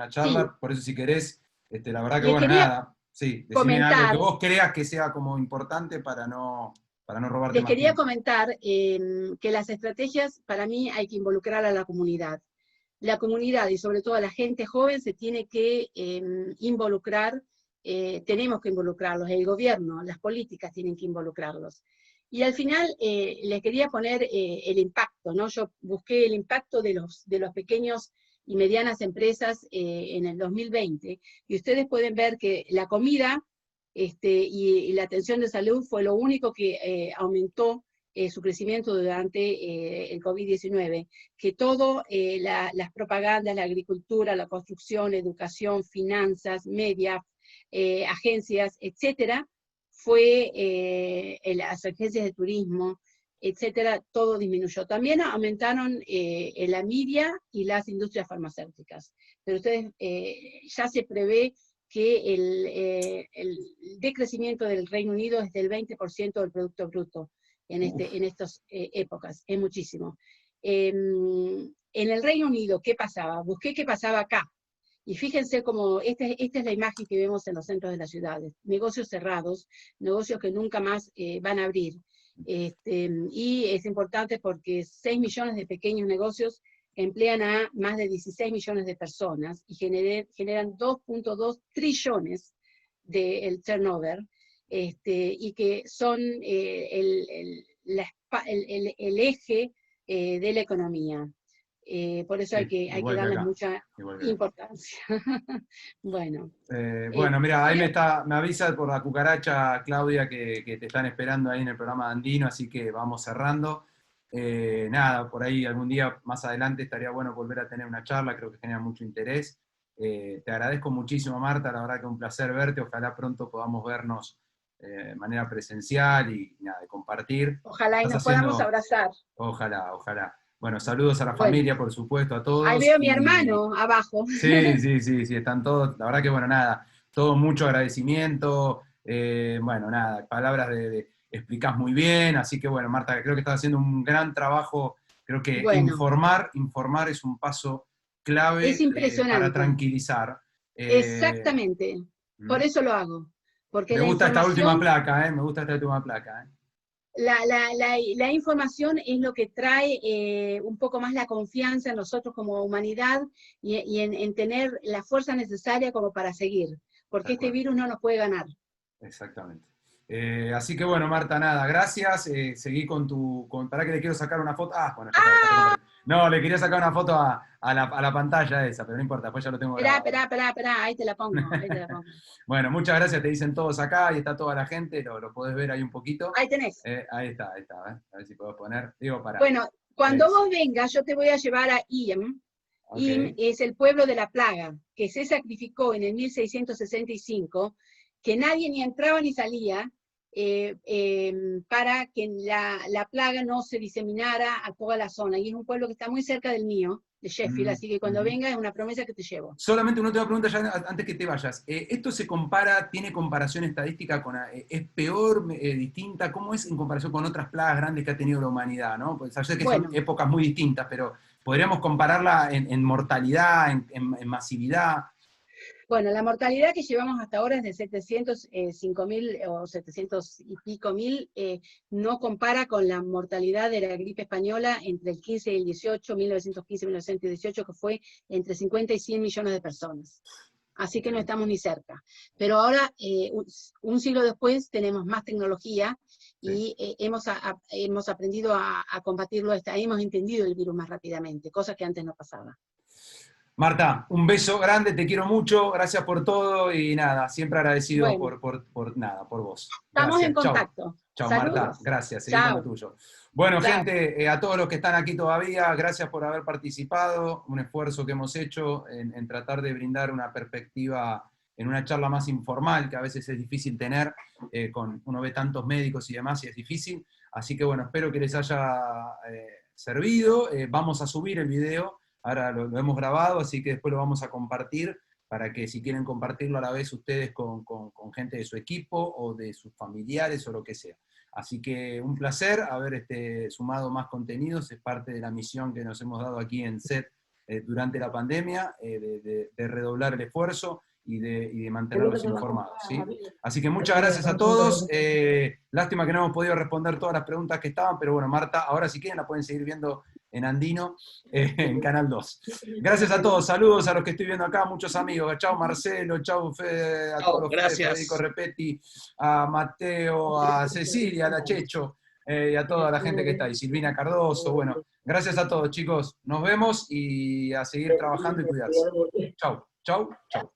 charla, Sí. por eso si querés, la verdad que Les bueno, quería nada, sí, decime algo que comentar, vos creas que sea como importante para no robarte les más quería tiempo. comentar que las estrategias, para mí, hay que involucrar a la comunidad. La comunidad, y sobre todo la gente joven, se tiene que involucrar, tenemos que involucrarlos, el gobierno, las políticas tienen que involucrarlos. Y al final les quería poner el impacto, ¿no? Yo busqué el impacto de los pequeños y medianas empresas en el 2020, y ustedes pueden ver que la comida y la atención de salud fue lo único que aumentó su crecimiento durante el COVID-19, que todo, las propagandas, la agricultura, la construcción, educación, finanzas, media, agencias, etcétera, fue las agencias de turismo, etcétera, todo disminuyó. También aumentaron la media y las industrias farmacéuticas. Pero ustedes, ya se prevé que el decrecimiento del Reino Unido es del 20% del Producto Bruto en estas épocas, es muchísimo. En el Reino Unido, ¿qué pasaba? Busqué qué pasaba acá. Y fíjense cómo esta es la imagen que vemos en los centros de las ciudades, negocios cerrados, negocios que nunca más van a abrir. Y es importante porque 6 millones de pequeños negocios emplean a más de 16 millones de personas y generan 2.2 trillones del turnover, y que son el eje de la economía. Por eso hay que darles mucha importancia. Bueno. Bueno, mira, ahí me avisa por la cucaracha, Claudia, que te están esperando ahí en el programa de Andino, así que vamos cerrando. Nada, por ahí algún día más adelante estaría bueno volver a tener una charla, creo que genera mucho interés. Te agradezco muchísimo, Marta, la verdad que un placer verte, ojalá pronto podamos vernos de manera presencial y nada, de compartir. Ojalá y nos podamos abrazar. Ojalá, ojalá. Bueno, saludos a la familia, por supuesto, a todos. Ahí veo a mi hermano abajo. Sí, están todos, la verdad que bueno, nada, todo mucho agradecimiento, bueno, nada, palabras explicás muy bien, así que bueno, Marta, creo que estás haciendo un gran trabajo, creo que informar es un paso clave es impresionante. Para tranquilizar. Exactamente, por eso lo hago. Porque me gusta esta última placa, me gusta esta última placa. La información es lo que trae un poco más la confianza en nosotros como humanidad y en tener la fuerza necesaria como para seguir, porque este virus no nos puede ganar. Exactamente. Así que bueno, Marta, nada, gracias. Seguí para que le quiero sacar una foto. Bueno, no, le quería sacar una foto a la pantalla esa, pero no importa, pues ya lo tengo grabado. Esperá, ahí te la pongo. Bueno, muchas gracias, te dicen todos acá, y está toda la gente, lo podés ver ahí un poquito. Ahí tenés. Ahí está, a ver si puedo poner. Bueno, cuando vos vengas, yo te voy a llevar a Iam. Okay. Iam es el pueblo de la plaga, que se sacrificó en el 1665, que nadie ni entraba ni salía, para que la plaga no se diseminara a toda la zona. Y es un pueblo que está muy cerca del mío, de Sheffield, así que cuando venga es una promesa que te llevo. Solamente una última pregunta ya antes que te vayas. ¿Esto se compara, tiene comparación estadística con, es peor, distinta? ¿Cómo es en comparación con otras plagas grandes que ha tenido la humanidad? ¿No? Pues, yo sé que son épocas muy distintas, pero podríamos compararla en mortalidad, en masividad. Bueno, la mortalidad que llevamos hasta ahora es de 705.000 o 700 y pico mil, no compara con la mortalidad de la gripe española entre el 15 y el 18, 1915 y 1918, que fue entre 50 y 100 millones de personas. Así que no estamos ni cerca. Pero ahora, un siglo después, tenemos más tecnología y hemos aprendido a combatirlo, hemos entendido el virus más rápidamente, cosa que antes no pasaba. Marta, un beso grande, te quiero mucho, gracias por todo y nada, siempre agradecido por vos. Estamos en contacto. Chao, Marta, gracias, seguí con lo tuyo. Bueno, gente, a todos los que están aquí todavía, gracias por haber participado, un esfuerzo que hemos hecho en tratar de brindar una perspectiva en una charla más informal, que a veces es difícil tener, uno ve tantos médicos y demás y es difícil, así que bueno, espero que les haya servido, vamos a subir el video. Ahora lo hemos grabado, así que después lo vamos a compartir para que si quieren compartirlo a la vez ustedes con gente de su equipo o de sus familiares o lo que sea. Así que un placer haber sumado más contenidos, es parte de la misión que nos hemos dado aquí en SET durante la pandemia, de redoblar el esfuerzo y de mantenerlos informados, ¿sí? Así que muchas gracias a todos. Lástima que no hemos podido responder todas las preguntas que estaban, pero bueno, Marta, ahora si quieren la pueden seguir viendo en Andino, en Canal 2. Gracias a todos, saludos a los que estoy viendo acá, muchos amigos. Chao Marcelo, chao Fede, a todos los Federico Repetti, a Mateo, a Cecilia, a la Checho, y a toda la gente que está ahí, Silvina Cardoso, bueno, gracias a todos chicos, nos vemos y a seguir trabajando y cuidarse. Chao, chao, chao.